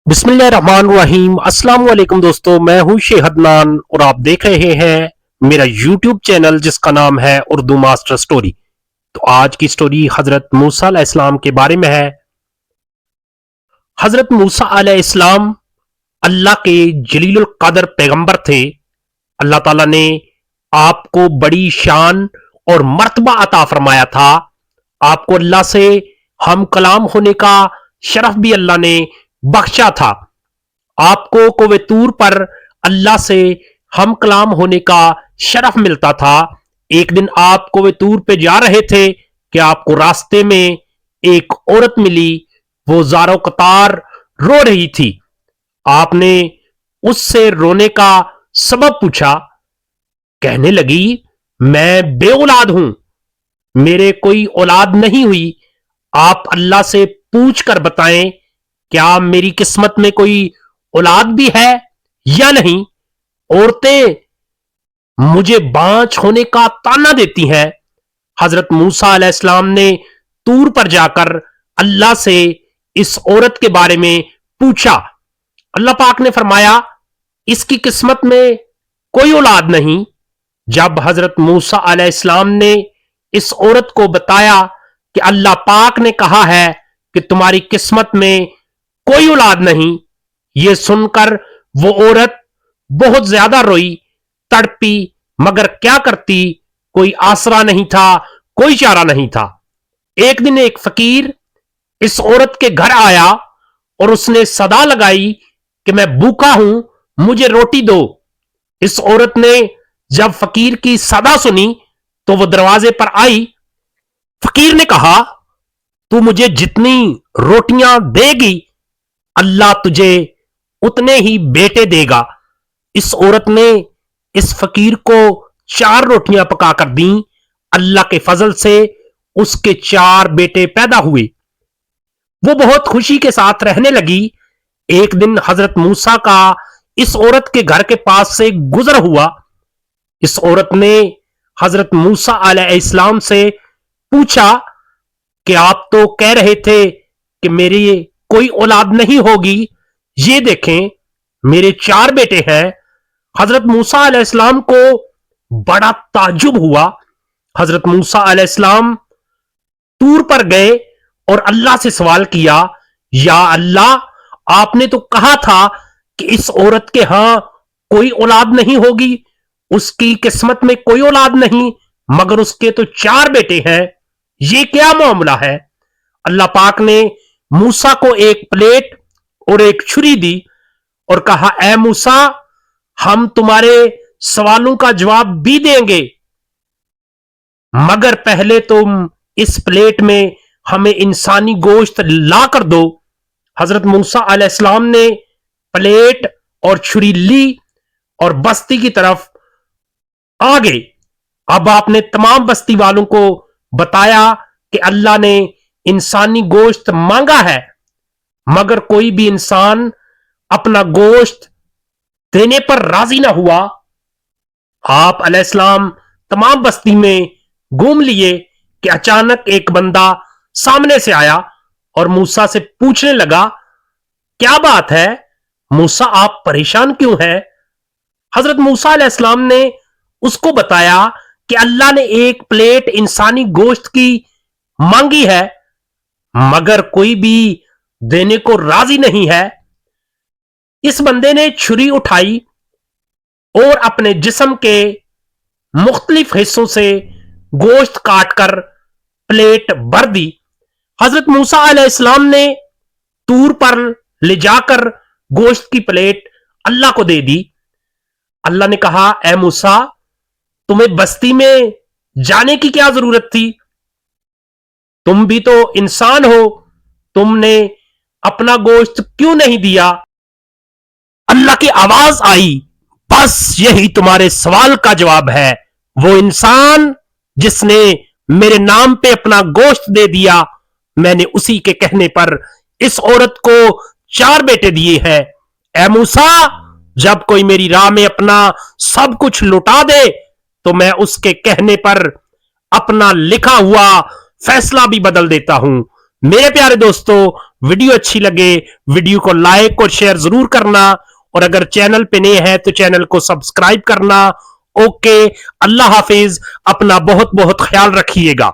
बिस्मिल्लाहिर्रहमानिर्रहीम। अस्सलाम वालेकुम दोस्तों, मैं हूं शेख अदनान और आप देख रहे हैं मेरा यूट्यूब चैनल जिसका नाम है उर्दू मास्टर स्टोरी। तो आज की स्टोरी हजरत मूसा अलैहिस्सलाम के बारे में है। हजरत मूसा अलैहिस्सलाम अल्लाह के जलीलुल कदर पैगंबर थे। अल्लाह ताला ने आपको बड़ी शान और मर्तबा अता फरमाया था। आपको अल्लाह से हम कलाम होने का शरफ भी अल्लाह ने बख्शा था। आपको कोवे तूर पर अल्लाह से हम कलाम होने का शरफ मिलता था। एक दिन आप कोवे तूर पे जा रहे थे कि आपको रास्ते में एक औरत मिली। वो ज़ारो कतार रो रही थी। आपने उससे रोने का सबब पूछा। कहने लगी, मैं बे औलाद हूं, मेरे कोई औलाद नहीं हुई। आप अल्लाह से पूछ कर बताएं, क्या मेरी किस्मत में कोई औलाद भी है या नहीं। औरतें मुझे बांझ होने का ताना देती हैं। हजरत मूसा अलैहिस्सलाम ने तूर पर जाकर अल्लाह से इस औरत के बारे में पूछा। अल्लाह पाक ने फरमाया, इसकी किस्मत में कोई औलाद नहीं। जब हजरत मूसा अलैहिस्सलाम ने इस औरत को बताया कि अल्लाह पाक ने कहा है कि तुम्हारी किस्मत में कोई औलाद नहीं, यह सुनकर वो औरत बहुत ज्यादा रोई, तड़पी, मगर क्या करती, कोई आसरा नहीं था, कोई चारा नहीं था। एक दिन एक फकीर इस औरत के घर आया और उसने सदा लगाई कि मैं भूखा हूं, मुझे रोटी दो। इस औरत ने जब फकीर की सदा सुनी तो वो दरवाजे पर आई। फकीर ने कहा, तू मुझे जितनी रोटियां देगी अल्लाह तुझे उतने ही बेटे देगा। इस औरत ने इस फकीर को 4 रोटियां पकाकर दी। अल्लाह के फजल से उसके 4 बेटे पैदा हुए। वो बहुत खुशी के साथ रहने लगी। एक दिन हजरत मूसा का इस औरत के घर के पास से गुजर हुआ। इस औरत ने हजरत मूसा अलैहिस्सलाम से पूछा कि आप तो कह रहे थे कि मेरी कोई औलाद नहीं होगी, ये देखें मेरे 4 बेटे हैं। हजरत मूसा अलैहिस्सलाम को बड़ा ताज्जुब हुआ। हजरत मूसा अलैहिस्सलाम तूर पर गए और अल्लाह से सवाल किया, या अल्लाह, आपने तो कहा था कि इस औरत के हां कोई औलाद नहीं होगी, उसकी किस्मत में कोई औलाद नहीं, मगर उसके तो 4 बेटे हैं, ये क्या मामला है। अल्लाह पाक ने मूसा को एक प्लेट और एक छुरी दी और कहा, ए मूसा, हम तुम्हारे सवालों का जवाब भी देंगे, मगर पहले तुम इस प्लेट में हमें इंसानी गोश्त ला कर दो। हजरत मूसा अलैहिस्सलाम ने प्लेट और छुरी ली और बस्ती की तरफ आ गए। अब आपने तमाम बस्ती वालों को बताया कि अल्लाह ने इंसानी गोश्त मांगा है, मगर कोई भी इंसान अपना गोश्त देने पर राजी ना हुआ। आप अलैहिस्सलाम तमाम बस्ती में घूम लिए कि अचानक एक बंदा सामने से आया और मूसा से पूछने लगा, क्या बात है मूसा, आप परेशान क्यों हैं। हजरत मूसा अलैहिस्सलाम ने उसको बताया कि अल्लाह ने एक प्लेट इंसानी गोश्त की मांगी है, मगर कोई भी देने को राजी नहीं है। इस बंदे ने छुरी उठाई और अपने जिस्म के मुख्तलिफ हिस्सों से गोश्त काटकर प्लेट भर दी। हजरत मूसा अलैहिस्सलाम ने तूर पर ले जाकर गोश्त की प्लेट अल्लाह को दे दी। अल्लाह ने कहा, ए मूसा, तुम्हें बस्ती में जाने की क्या जरूरत थी, तुम भी तो इंसान हो, तुमने अपना गोश्त क्यों नहीं दिया। अल्लाह की आवाज आई, बस यही तुम्हारे सवाल का जवाब है। वो इंसान जिसने मेरे नाम पे अपना गोश्त दे दिया, मैंने उसी के कहने पर इस औरत को 4 बेटे दिए हैं। ए मूसा, जब कोई मेरी राह में अपना सब कुछ लुटा दे तो मैं उसके कहने पर अपना लिखा हुआ फैसला भी बदल देता हूं। मेरे प्यारे दोस्तों, वीडियो अच्छी लगे वीडियो को लाइक और शेयर जरूर करना, और अगर चैनल पे नए हैं तो चैनल को सब्सक्राइब करना। ओके, अल्लाह हाफिज, अपना बहुत बहुत ख्याल रखिएगा।